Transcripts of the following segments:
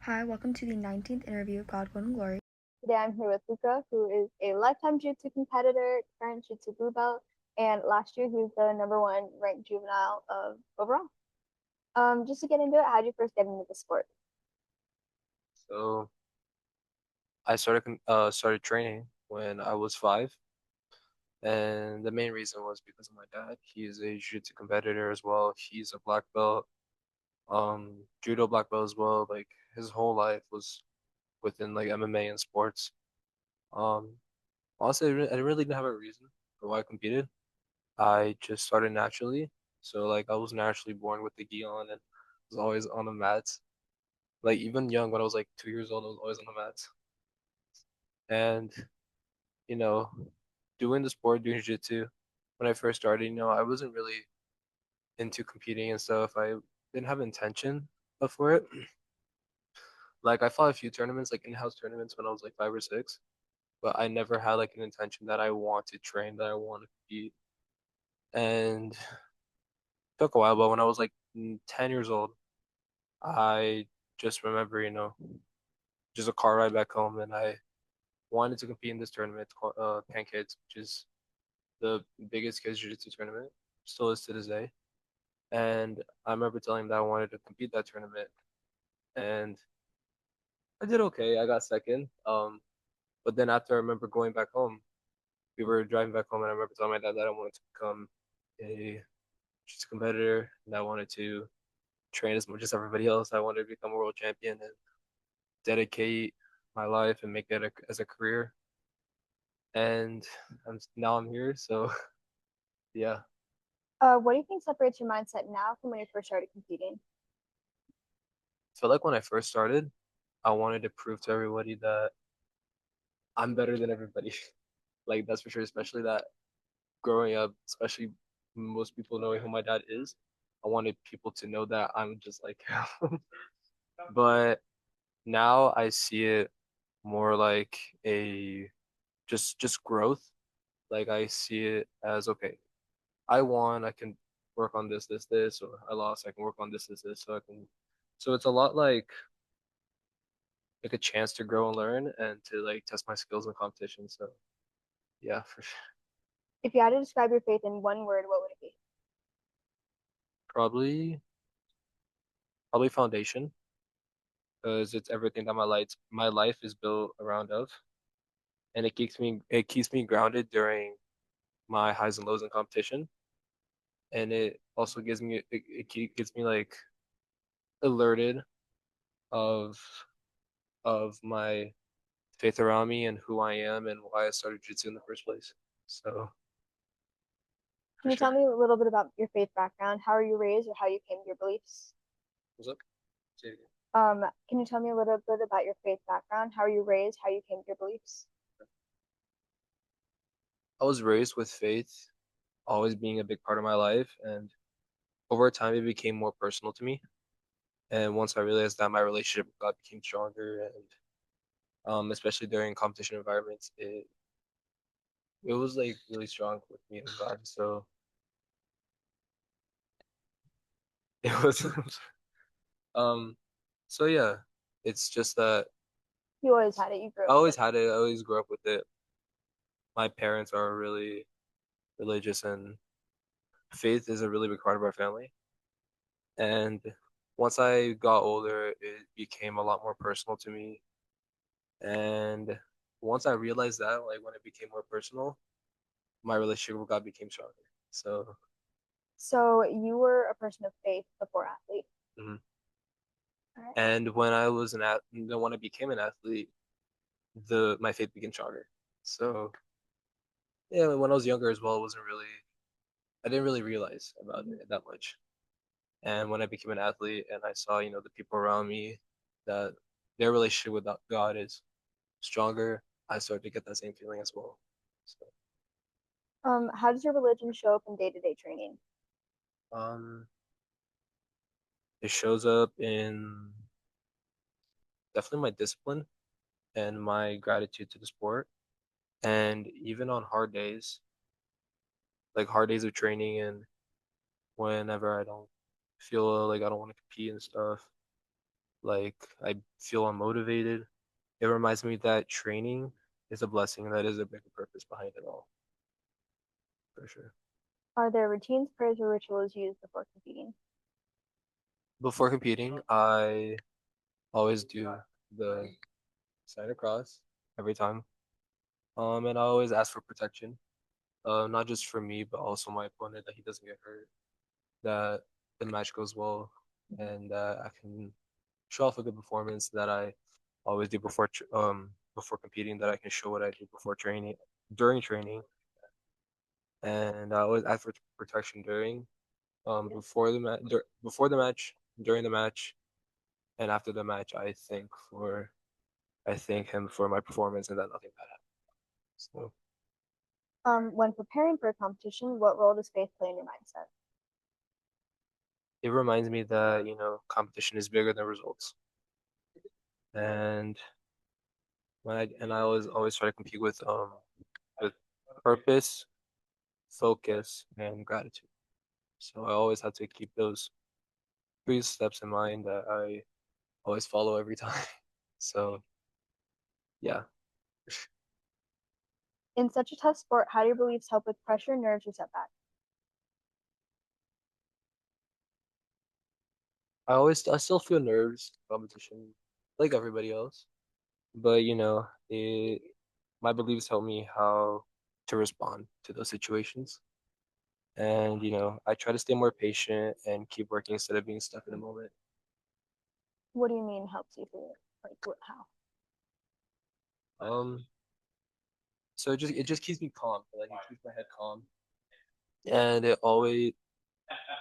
Hi, welcome to the 19th interview of God, Will, and Glory. Today I'm here with Luca, who is a lifetime Jiu-Jitsu competitor, current Jiu-Jitsu blue belt, and last year he was the #1 ranked juvenile of overall. Just to get into it, how did you first get into the sport? So I started training when I was 5, and the main reason was because of my dad. He's a jiu-jitsu competitor as well. He's a black belt, judo black belt as well. Like his whole life was within like MMA and sports. Um, Honestly, I really didn't have a reason for why I competed. I just started naturally. So like I was naturally born with the gi on and was always on the mats. Like even young, when I was like 2 years old, I was always on the mats. And you know, doing the sport, doing jiu-jitsu, when I first started, I wasn't really into competing and stuff. I didn't have intention for it. Like I fought a few tournaments, like in-house tournaments when I was like 5 or 6, but I never had like an intention that I want to train, that I want to compete. And it took a while, but when I was like 10 years old, I just remember, just a car ride back home, and I wanted to compete in this tournament called Pancakes, which is the biggest kids jiu-jitsu tournament, still is to this day. And I remember telling him that I wanted to compete that tournament, and I did okay. I got second. But then after I remember going back home, we were driving back home, and I remember telling my dad that I wanted to become a jiu-jitsu competitor, and I wanted to train as much as everybody else. I wanted to become a world champion and dedicate my life and make it as a career. And now I'm here, so yeah. What do you think separates your mindset now from when you first started competing? I feel like when I first started, I wanted to prove to everybody that I'm better than everybody. Like that's for sure, especially that growing up, especially most people knowing who my dad is, I wanted people to know that I'm just like him. But now I see it more like a just growth. Like I see it as okay, I won, I can work on this, or I lost, I can work on this, so I can. So it's a lot like a chance to grow and learn and to like test my skills in competition. So yeah, for sure. If you had to describe your faith in one word, what would it be? Probably probably foundation because it's everything that my life is built around of, and it keeps me grounded during my highs and lows in competition, and it also gets me like alerted of my faith around me and who I am and why I started jiu-jitsu in the first place. So Can for you tell sure. me a little bit about your faith background? How are you raised or how you came to your beliefs? What's up? Say it again. Can you tell me a little bit about your faith background? How are you raised? How you came to your beliefs? I was raised with faith always being a big part of my life, and over time it became more personal to me. And once I realized that, my relationship with God became stronger, and especially during competition environments, it was like really strong with me and God. So it was um so yeah, it's just that You always had it. You grew I up with always it. had it. I always grew up with it. My parents are really religious, and faith is a really big part of our family. And once I got older, it became a lot more personal to me. And once I realized that, like when it became more personal, my relationship with God became stronger. So, So you were a person of faith before athlete. mhm. All right. And when I was when I became an athlete, the my faith became stronger. So, yeah, when I was younger as well, I didn't really realize about it that much. And when I became an athlete and I saw, the people around me that their relationship with God is stronger, I started to get that same feeling as well. So, How does your religion show up in day-to-day training? um, it shows up in definitely my discipline and my gratitude to the sport. And even on hard days, like hard days of training and whenever I don't feel like I don't want to compete and stuff, like I feel unmotivated. It reminds me that training is a blessing, that is a bigger purpose behind it all, for sure. Are there routines, prayers, or rituals used before competing? Before competing, I always do the sign across every time. And I always ask for protection, not just for me, but also my opponent, that he doesn't get hurt, that the match goes well, and that I can show off a good performance that I always do before competing, that I can show what I do before training, during training, and I always ask for protection during, before the match, during the match, and after the match. I thank him for my performance and that nothing bad happened. So When preparing for a competition, what role does faith play in your mindset? it reminds me that, competition is bigger than results. And I always try to compete with purpose, focus, and gratitude. So I always have to keep those three steps in mind that I always follow every time. So yeah, In such a tough sport, how do your beliefs help with pressure, nerves, or setbacks? I still feel nerves competition like everybody else, but my beliefs help me how to respond to those situations. And I try to stay more patient and keep working instead of being stuck in the moment. What do you mean helps you through it? Like how? Um, so it just keeps me calm. Like it keeps my head calm, and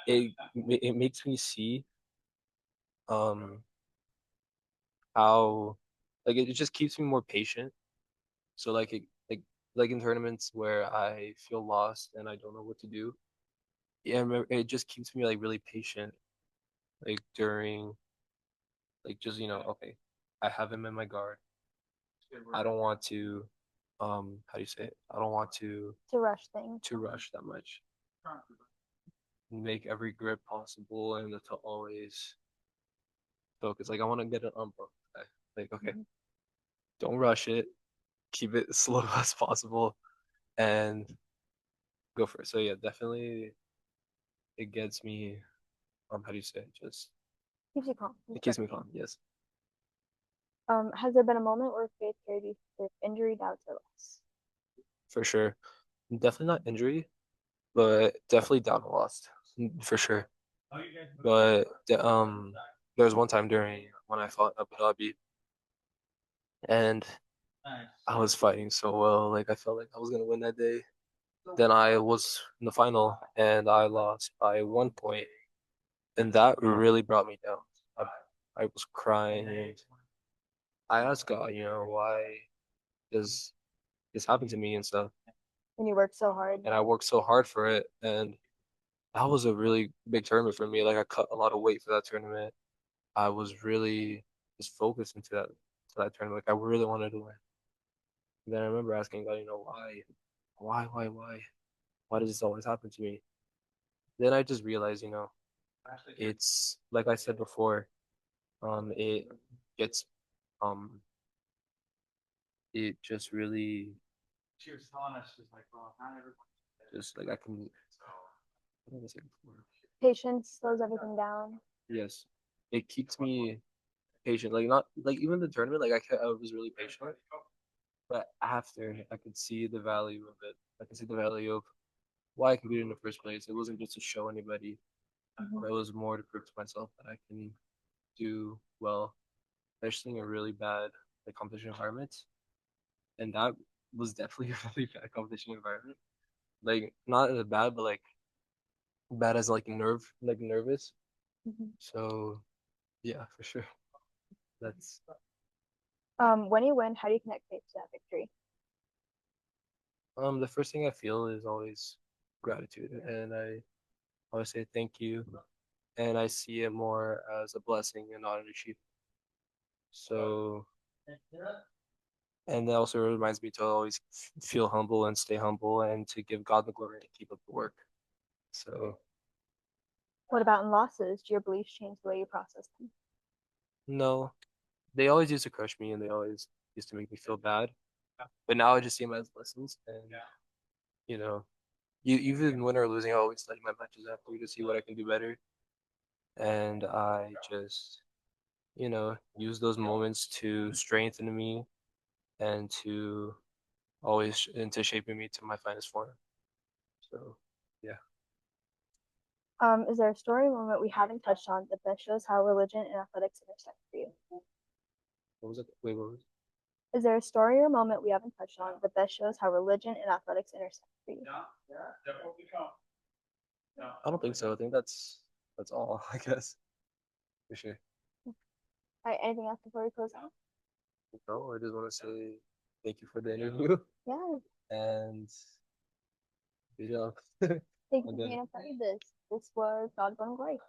it makes me see um how it just keeps me more patient. So like in tournaments where I feel lost and I don't know what to do, yeah, it just keeps me like really patient. Like during just okay, I have him in my guard. I don't want to how do you say it? I don't want To rush things. to rush that much. Make every grip possible and to always focus. Like I want to get an umbrella. Like okay, Mhm. don't rush it. Keep it as slow as possible and go for it. So yeah, definitely it gets me how do you say it? Just Keeps you calm. it keeps me calm. Yes, Has there been a moment where faith carried you through injury, doubts, or loss? for sure. Definitely not injury, but definitely down and lost for sure. But there was one time during when I fought in Abu Dhabi, and I was fighting so well. Like I felt like I was gonna win that day. Then I was in the final and I lost by 1 point, and that really brought me down. I, I was crying and I asked God, why does this happen to me and stuff? When you work so hard. And I worked so hard for it, and that was a really big tournament for me. Like I cut a lot of weight for that tournament. I was really just focused into that tournament. Like I really wanted to win. Then I remember asking God, why? Why does this always happen to me? Then I just realized, it's like I said before, it gets um it just really just like I can what did I say before? Patience slows everything down. Yes. It keeps me patient. Like not like even the tournament, like I was really patient. But after I could see the value of it. I could see the value of why I competed in the first place. It wasn't just to show anybody, Mhm. but it was more to prove to myself that I can do well, especially in a really bad competition environment. And that was definitely a really bad competition environment. Like not as bad, but like bad as like nervous. Mhm. So yeah, for sure. That's When you win, how do you connect faith to that victory? the first thing I feel is always gratitude, and I always say thank you, and I see it more as a blessing and not an achievement. So, and that also reminds me to always feel humble and stay humble and to give God the glory to keep up the work. So, What about in losses? Do your beliefs change the way you process them? No, they always used to crush me and they always used to make me feel bad. But now I just see them as lessons, and you know, you even win or losing, I always study my matches after to see what I can do better. And I just, use those moments to strengthen me and to always into shaping me to my finest form. So, yeah. Is there a story moment we haven't touched on that best shows how religion and athletics intersect for you? What was it? Wait, what was it? Is there a story or moment we haven't touched on that best shows how religion and athletics intersect for you? I don't think so. I think that's all, I guess. For sure. All right, anything else before we close out? No, I just want to say thank you for the interview Yeah, and good job. thank you for Okay. being a part of this. This was God Gone Glory.